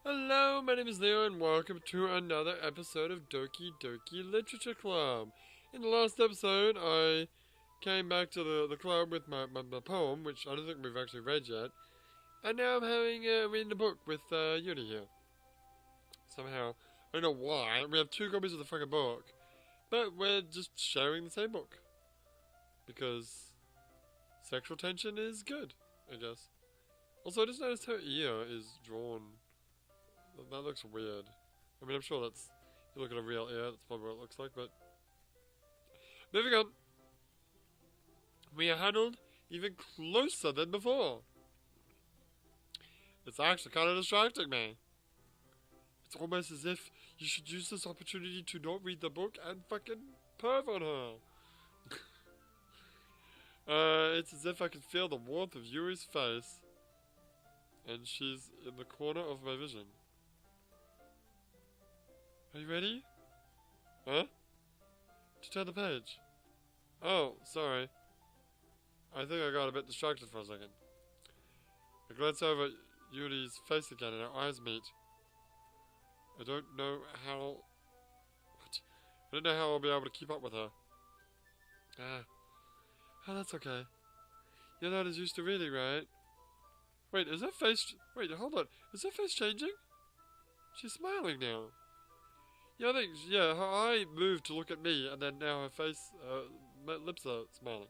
Hello, my name is Leo, and welcome to another episode of Doki Doki Literature Club. In the last episode, I came back to the club with my poem, which I don't think we've actually read yet. And now I'm reading the book with Yuri here. Somehow, I don't know why, we have two copies of the fucking book, but we're just sharing the same book. Because sexual tension is good, I guess. Also, I just noticed her ear is drawn. That looks weird. I mean, I'm sure that's... If you look at a real ear, that's probably what it looks like, but... Moving on. We are huddled even closer than before. It's actually kind of distracting me. It's almost as if you should use this opportunity to not read the book and fucking perv on her. It's as if I can feel the warmth of Yuri's face. And she's in the corner of my vision. Are you ready? Huh? To turn the page. Oh, sorry. I think I got a bit distracted for a second. I glance over Yuri's face again and our eyes meet. I don't know how... What? I don't know how I'll be able to keep up with her. Oh, that's okay. You're not as used to reading, right? Wait, is her face... Wait, hold on. Is her face changing? She's smiling now. Yeah, I think, her eye moved to look at me, and then now her face, lips are smiling.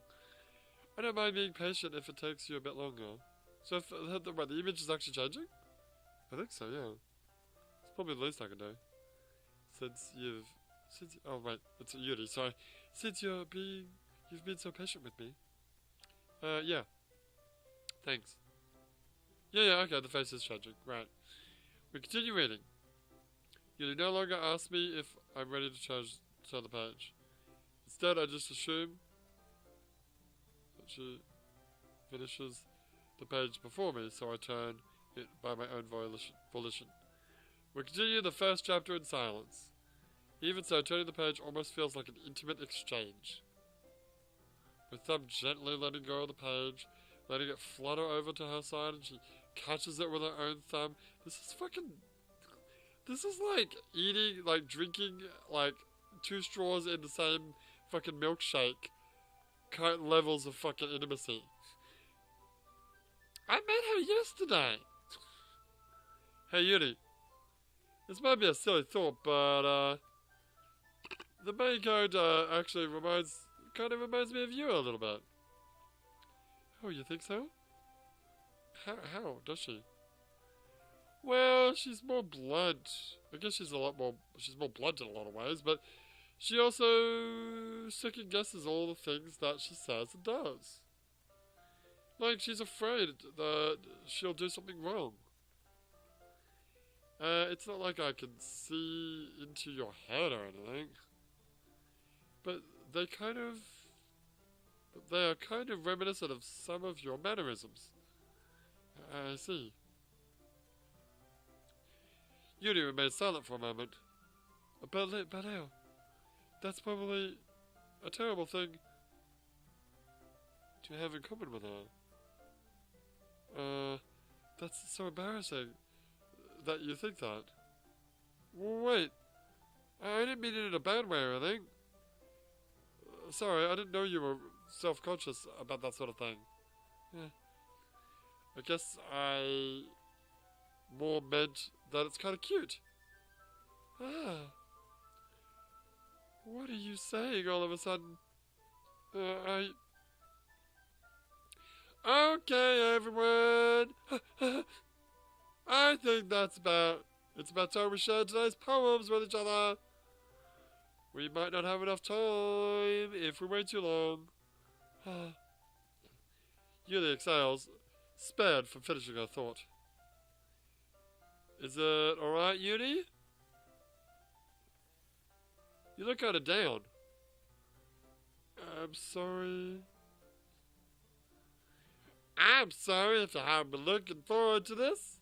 I don't mind being patient if it takes you a bit longer. So, if the image is actually changing? I think so, yeah. It's probably the least I can do. Oh wait, it's Yuri, sorry. Since you've been so patient with me. Yeah. Thanks. Yeah, okay, the face is changing, right. We continue reading. You no longer ask me if I'm ready to turn the page. Instead, I just assume that she finishes the page before me, so I turn it by my own volition. We continue the first chapter in silence. Even so, turning the page almost feels like an intimate exchange. With thumb gently letting go of the page, letting it flutter over to her side, and she catches it with her own thumb. This is like eating, like drinking, like 2 straws in the same fucking milkshake kind of levels of fucking intimacy. I met her yesterday. Hey Yuri, this might be a silly thought, but the main character actually reminds me of you a little bit. Oh, you think so? How does she? Well, she's more blunt. I guess she's more blunt in a lot of ways, but she also second guesses all the things that she says and does. Like, she's afraid that she'll do something wrong. It's not like I can see into your head or anything, but they are kind of reminiscent of some of your mannerisms. I see. Yuri remained silent for a moment. But how? That's probably a terrible thing to have in common with her. That's so embarrassing that you think that. Wait, I didn't mean it in a bad way or anything. Sorry, I didn't know you were self-conscious about that sort of thing. Yeah. I guess I more meant that it's kind of cute. What are you saying all of a sudden? Okay, everyone. I think it's about time we share today's poems with each other. We might not have enough time if we wait too long. Yuri exhales, spared from finishing her thought. Is it alright, Yuri? You look kinda down. I'm sorry. I'm sorry if you haven't been looking forward to this.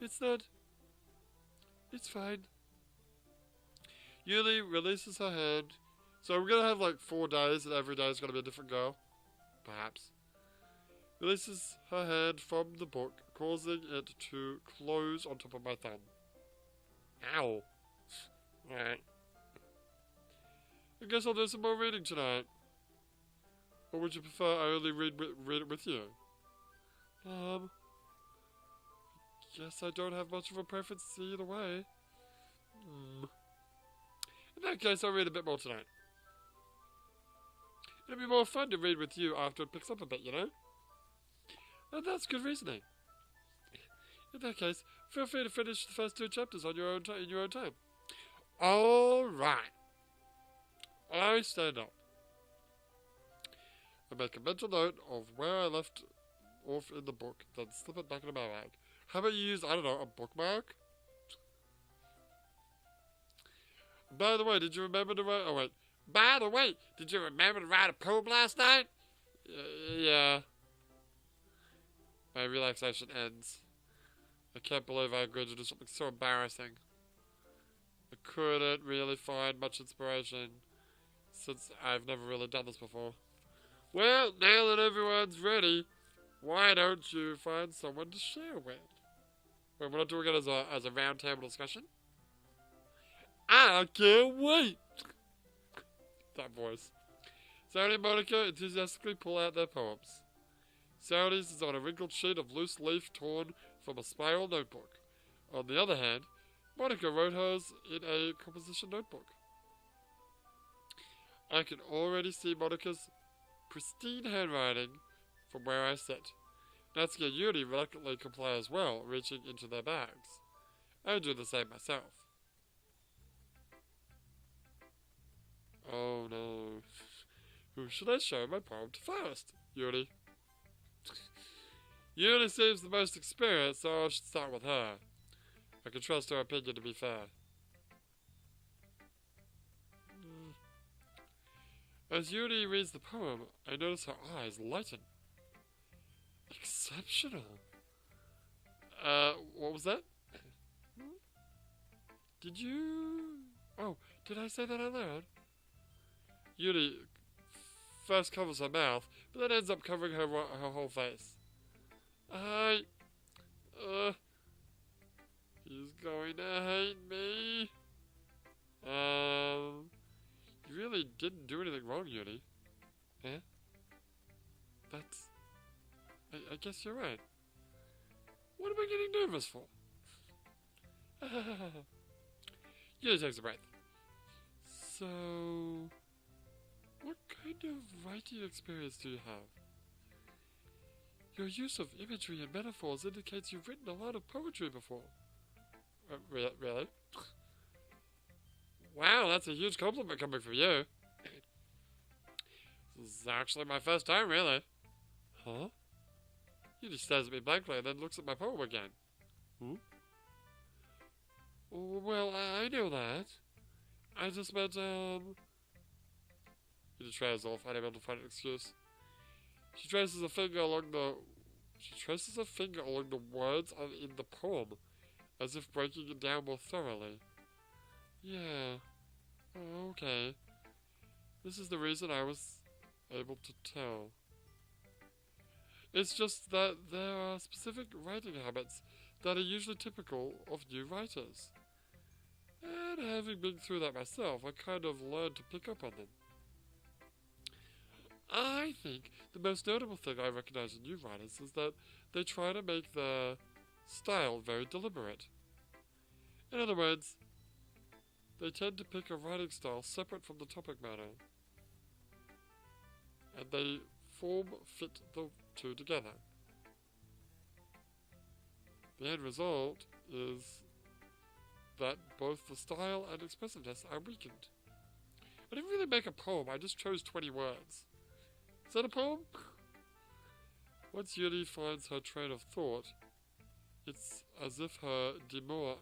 It's not... It's fine. Yuri releases her hand. So we're gonna have like 4 days and every day is gonna be a different girl. Perhaps. Releases her hand from the book causing it to close on top of my thumb. Ow. Alright. I guess I'll do some more reading tonight. Or would you prefer I only read it with you? Guess I don't have much of a preference either way. In that case, I'll read a bit more tonight. It'll be more fun to read with you after it picks up a bit, you know? And that's good reasoning. In that case, feel free to finish the first 2 chapters on your own in your own time. Alright. I stand up. I make a mental note of where I left off in the book, then slip it back into my bag. How about you use, I don't know, a bookmark? By the way, did you remember to write... Oh, wait. By the way, did you remember to write a poem last night? Yeah. My relaxation ends. I can't believe I agreed to do something so embarrassing. I couldn't really find much inspiration, since I've never really done this before. Well, now that everyone's ready, why don't you find someone to share with? Wait, we're not doing it as a round table discussion? I can't wait! That voice. Saudi and Monica enthusiastically pull out their poems. Saudi's is on a wrinkled sheet of loose leaf torn from a spiral notebook. On the other hand, Monica wrote hers in a composition notebook. I can already see Monica's pristine handwriting from where I sit. Natsuki and Yuri reluctantly comply as well, reaching into their bags. I do the same myself. Oh no. Who should I show my poem to first? Yuri. Yuri seems the most experienced, so I should start with her. I can trust her opinion to be fair. As Yuri reads the poem, I notice her eyes lighten. Exceptional. What was that? Did you... Oh, did I say that out loud? Yuri first covers her mouth, but then ends up covering her whole face. He's going to hate me. You really didn't do anything wrong, Yuri. Eh? That's... I guess you're right. What am I getting nervous for? Yuri takes a breath. So... what kind of writing experience do you have? Your use of imagery and metaphors indicates you've written a lot of poetry before. Really? Wow, that's a huge compliment coming from you. This is actually my first time, really. Huh? He just stares at me blankly and then looks at my poem again. Well, I know that. I just meant, He just trails off, unable to find an excuse. She traces a finger along the words in the poem, as if breaking it down more thoroughly. Yeah. Oh, okay. This is the reason I was able to tell. It's just that there are specific writing habits that are usually typical of new writers. And having been through that myself, I kind of learned to pick up on them. I think the most notable thing I recognize in new writers is that they try to make their style very deliberate. In other words, they tend to pick a writing style separate from the topic matter, and they fit the two together. The end result is that both the style and expressiveness are weakened. I didn't really make a poem, I just chose 20 words. Is that a poem? Once Yuri finds her train of thought, it's as if her demur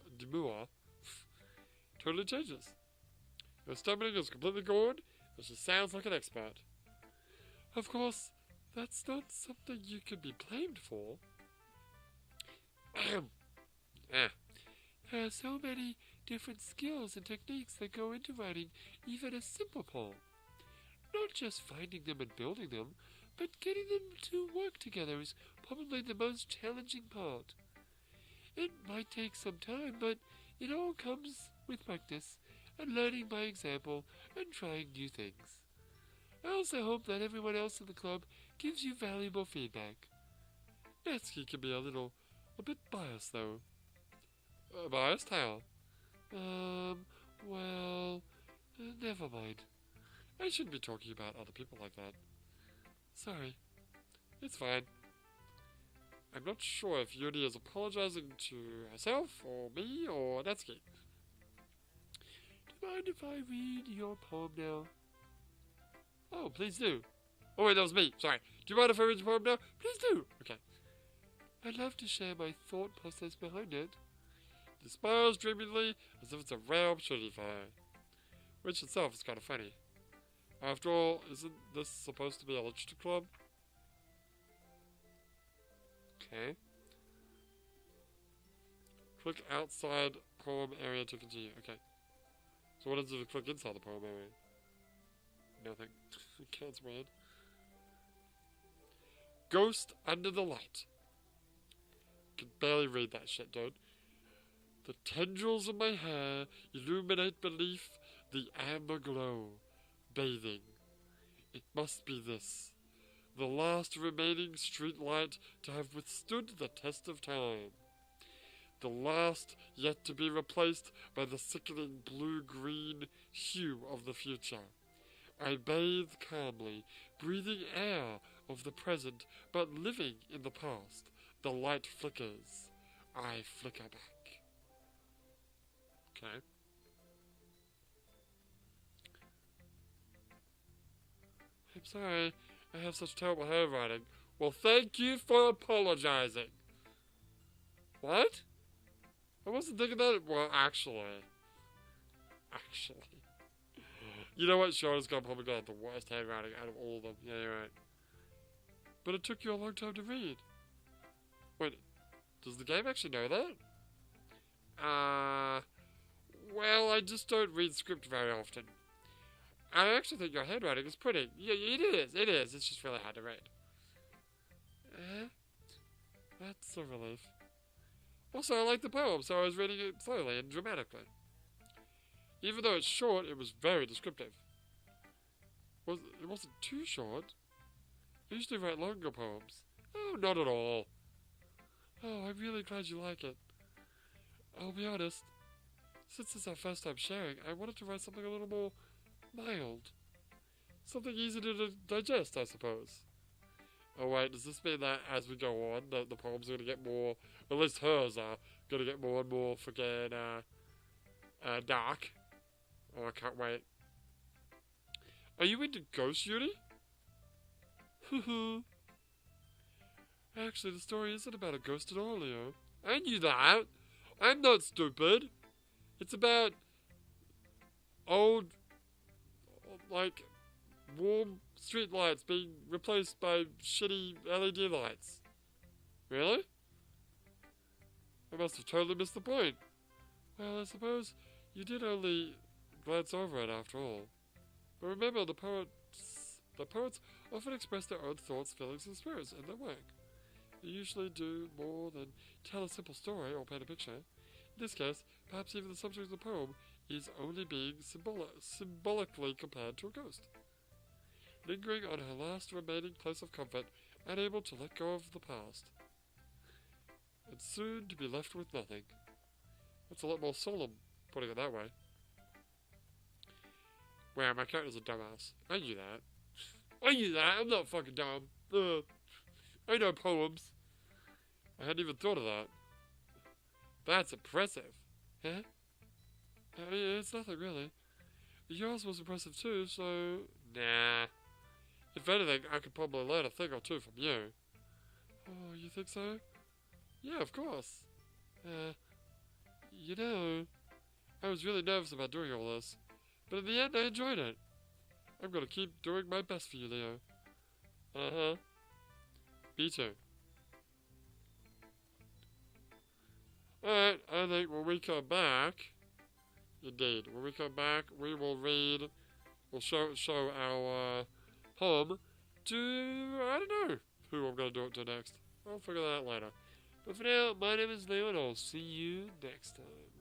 totally changes. Her stumbling is completely gone, and she sounds like an expert. Of course, that's not something you can be blamed for. There are so many different skills and techniques that go into writing even a simple poem. Not just finding them and building them, but getting them to work together is probably the most challenging part. It might take some time, but it all comes with practice and learning by example and trying new things. I also hope that everyone else in the club gives you valuable feedback. Natsuki can be a bit biased though. Biased? How? Well, never mind. I shouldn't be talking about other people like that. Sorry. It's fine. I'm not sure if Yuri is apologizing to herself, or me, or Natsuki. Do you mind if I read your poem now? Oh, please do. Oh wait, that was me. Sorry. Do you mind if I read your poem now? Please do. Okay. I'd love to share my thought process behind it. He smiles dreamily as if it's a rare opportunity for her. Which itself is kind of funny. After all, isn't this supposed to be a literature club? Okay. Click outside poem area to continue. Okay. So what is it to click inside the poem area? Nothing. Cat's weird. Ghost under the light. Can barely read that shit, dude. The tendrils of my hair illuminate beneath the amber glow, bathing. It must be this, the last remaining street light to have withstood the test of time. The last yet to be replaced by the sickening blue-green hue of the future. I bathe calmly, breathing air of the present, but living in the past. The light flickers. I flicker back. Okay. I'm sorry, I have such terrible handwriting. Well, thank you for apologizing. What? I wasn't thinking that. Well, actually. You know what? Shonda's probably got the worst handwriting out of all of them. Yeah, you're right. But it took you a long time to read. Wait, does the game actually know that? Well, I just don't read script very often. I actually think your handwriting is pretty. Yeah, it is. It's just really hard to read. That's a relief. Also, I like the poem, so I was reading it slowly and dramatically. Even though it's short, it was very descriptive. It wasn't too short. I usually write longer poems. Oh, not at all. Oh, I'm really glad you like it. I'll be honest. Since it's our first time sharing, I wanted to write something a little more mild. Something easy to digest, I suppose. Oh wait, does this mean that as we go on, the poems are going to get more, at least hers are, going to get more and more freaking, dark? Oh, I can't wait. Are you into Ghost, Yuri? Actually, the story isn't about a ghost at all, Leo. I knew that. I'm not stupid. It's about old, like, warm street lights being replaced by shitty LED lights. Really? I must have totally missed the point. Well, I suppose you did only glance over it after all. But remember, the poets often express their own thoughts, feelings, and spirits in their work. They usually do more than tell a simple story or paint a picture. In this case, perhaps even the subject of the poem is only being symbolically compared to a ghost. Lingering on her last remaining place of comfort, unable to let go of the past. And soon to be left with nothing. That's a lot more solemn, putting it that way. Wow, my character's a dumbass. I knew that. I'm not fucking dumb. I know poems. I hadn't even thought of that. That's impressive. Huh? I mean, it's nothing really. Yours was impressive too, so... Nah. If anything, I could probably learn a thing or two from you. Oh, you think so? Yeah, of course. You know, I was really nervous about doing all this. But in the end, I enjoyed it. I'm gonna keep doing my best for you, Leo. Uh-huh. Me too. Alright, I think when we come back... Indeed, when we come back, we will read... We'll show our poem to... I don't know who I'm gonna do it to next. I'll figure that out later. But for now, my name is Leo, and I'll see you next time.